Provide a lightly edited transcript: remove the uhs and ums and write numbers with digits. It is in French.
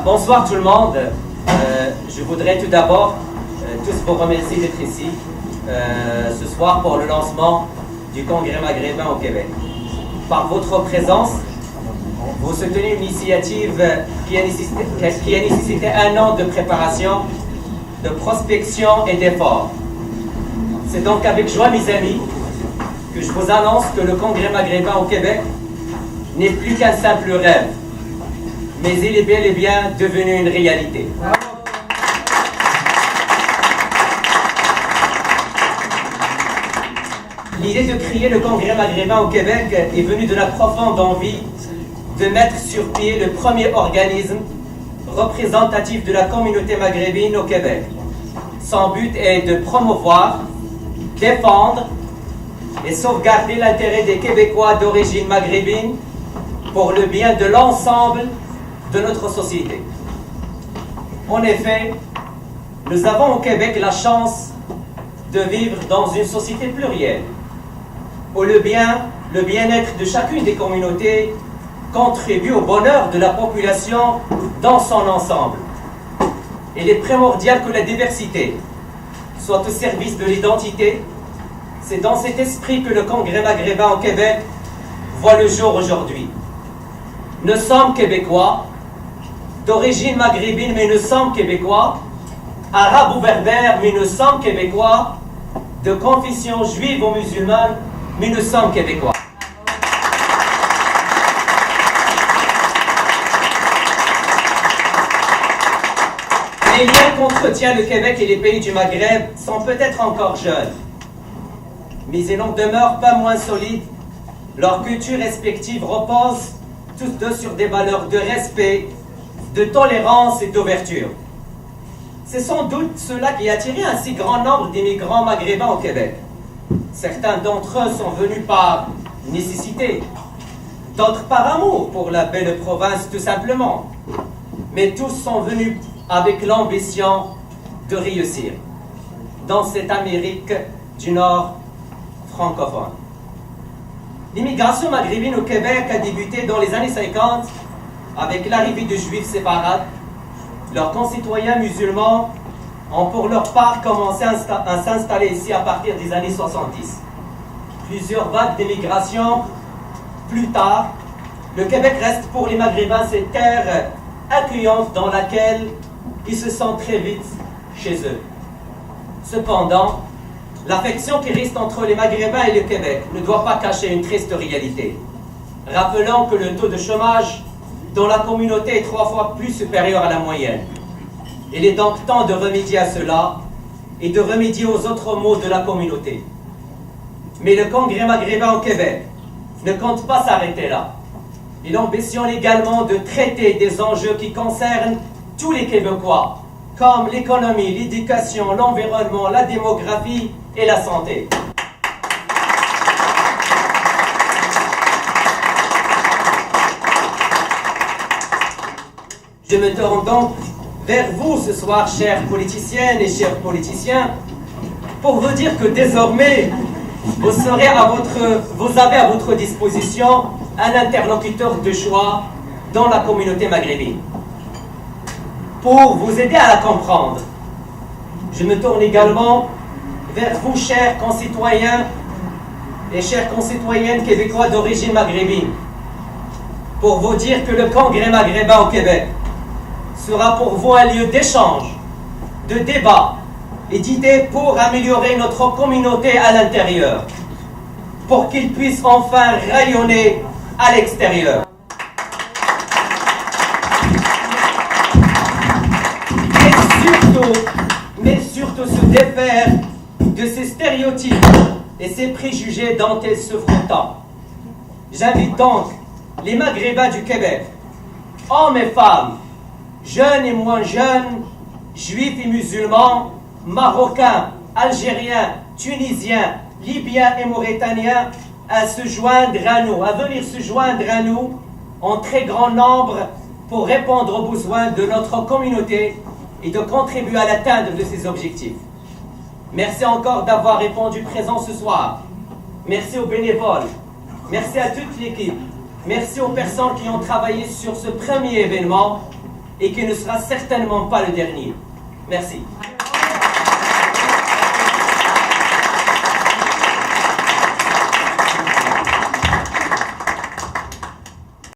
Bonsoir tout le monde. Je voudrais tout d'abord tous vous remercier d'être ici ce soir pour le lancement du Congrès maghrébin au Québec. Par votre présence, vous soutenez une initiative qui a nécessité un an de préparation, de prospection et d'efforts. C'est donc avec joie, mes amis, que je vous annonce que le Congrès maghrébin au Québec n'est plus qu'un simple rêve, mais il est bel et bien devenu une réalité. L'idée de créer le Congrès maghrébin au Québec est venue de la profonde envie de mettre sur pied le premier organisme représentatif de la communauté maghrébine au Québec. Son but est de promouvoir, défendre et sauvegarder l'intérêt des Québécois d'origine maghrébine pour le bien de l'ensemble de notre société. En effet, nous avons au Québec la chance de vivre dans une société plurielle, où le bien-être de chacune des communautés contribue au bonheur de la population dans son ensemble. Il est primordial que la diversité soit au service de l'identité. C'est dans cet esprit que le Congrès maghrébin au Québec voit le jour aujourd'hui. Nous sommes Québécois, d'origine maghrébine, mais nous sommes Québécois, arabes ou berbères, mais nous sommes Québécois, de confession juive ou musulmane, mais nous sommes Québécois. Les liens qu'entretient le Québec et les pays du Maghreb sont peut-être encore jeunes, mais ils n'en demeurent pas moins solides. Leurs cultures respectives reposent tous deux sur des valeurs de respect, de tolérance et d'ouverture. C'est sans doute cela qui a attiré un si grand nombre d'immigrants maghrébins au Québec. Certains d'entre eux sont venus par nécessité, d'autres par amour pour la belle province tout simplement. Mais tous sont venus avec l'ambition de réussir dans cette Amérique du Nord francophone. L'immigration maghrébine au Québec a débuté dans les années 50 avec l'arrivée de juifs séfarades. Leurs concitoyens musulmans ont pour leur part commencé à s'installer ici à partir des années 70. Plusieurs vagues d'immigration plus tard, le Québec reste pour les Maghrébins cette terre accueillante dans laquelle ils se sentent très vite chez eux. Cependant, l'affection qui reste entre les Maghrébins et le Québec ne doit pas cacher une triste réalité. Rappelons que le taux de chômage dans la communauté est 3 fois plus supérieur à la moyenne. Il est donc temps de remédier à cela et de remédier aux autres maux de la communauté. Mais le Congrès maghrébin au Québec ne compte pas s'arrêter là. Il ambitionne également de traiter des enjeux qui concernent tous les Québécois, comme l'économie, l'éducation, l'environnement, la démographie et la santé. Je me tourne donc vers vous ce soir, chères politiciennes et chers politiciens, pour vous dire que désormais, vous avez à votre disposition un interlocuteur de choix dans la communauté maghrébine. Pour vous aider à la comprendre, je me tourne également vers vous, chers concitoyens et chères concitoyennes québécois d'origine maghrébine, pour vous dire que le Congrès maghrébin au Québec sera pour vous un lieu d'échange, de débat et d'idées pour améliorer notre communauté à l'intérieur, pour qu'il puisse enfin rayonner à l'extérieur. Mais surtout se défaire de ces stéréotypes et ces préjugés dont elles se font tant. J'invite donc les Maghrébins du Québec, hommes et femmes, jeunes et moins jeunes, juifs et musulmans, marocains, algériens, tunisiens, libyens et mauritaniens à se joindre à nous, à venir se joindre à nous en très grand nombre pour répondre aux besoins de notre communauté et de contribuer à l'atteinte de ces objectifs. Merci encore d'avoir répondu présent ce soir. Merci aux bénévoles. Merci à toute l'équipe. Merci aux personnes qui ont travaillé sur ce premier événement. et qui ne sera certainement pas le dernier. Merci.